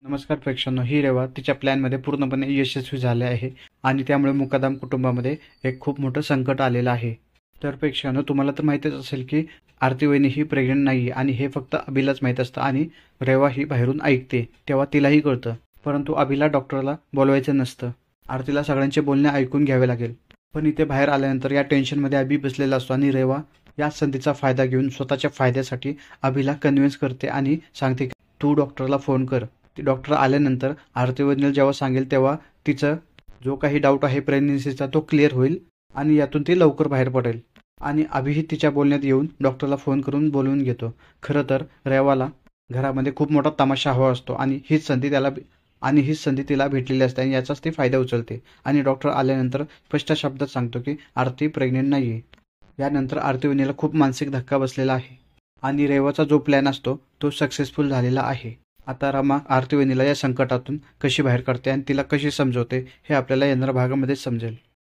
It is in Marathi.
नमस्कार प्रेक्षकांनो, ही रेवा तिच्या प्लॅनमध्ये पूर्णपणे यशस्वी झाले आहे आणि त्यामुळे मुकादम कुटुंबामध्ये एक खूप मोठं संकट आलेलं आहे. तर प्रेक्षकांनो, तुम्हाला तर माहीतच असेल की आरती वहिनी ही प्रेग्नंट नाही आहे आणि हे फक्त अभिलाच माहीत असतं आणि रेवा ही बाहेरून ऐकते तेव्हा तिलाही कळतं. परंतु अभिला डॉक्टरला बोलवायचं नसतं. आरतीला सगळ्यांचे बोलणे ऐकून घ्यावे लागेल. पण इथे बाहेर आल्यानंतर या टेन्शनमध्ये अभि बसलेला असतो आणि रेवा या संधीचा फायदा घेऊन स्वतःच्या फायद्यासाठी अभिला कन्व्हिन्स करते आणि सांगते की तू डॉक्टरला फोन कर. ती डॉक्टर आल्यानंतर आरती वहिनीला जेव्हा सांगेल तेव्हा तिचा जो काही डाऊट आहे प्रेग्नन्सीचा तो क्लिअर होईल आणि यातून ती लवकर बाहेर पडेल. आणि अभिही तिच्या बोलण्यात येऊन डॉक्टरला फोन करून बोलवून घेतो. खरं तर रेवाला घरामध्ये खूप मोठा तमाशा हवा असतो आणि हीच संधी तिला भेटलेली असते आणि याचाच ती फायदा उचलते. आणि डॉक्टर आल्यानंतर स्पष्ट शब्दात सांगतो की आरती प्रेग्नेंट नाही आहे. यानंतर आरती वहिनीला खूप मानसिक धक्का बसलेला आहे आणि रेवाचा जो प्लॅन असतो तो सक्सेसफुल झालेला आहे. आता रमा आरती वहिनीला या संकटातून कशी बाहेर काढते आणि तिला कशी समजवते हे आपल्याला येणाऱ्या भागामध्ये समजेल.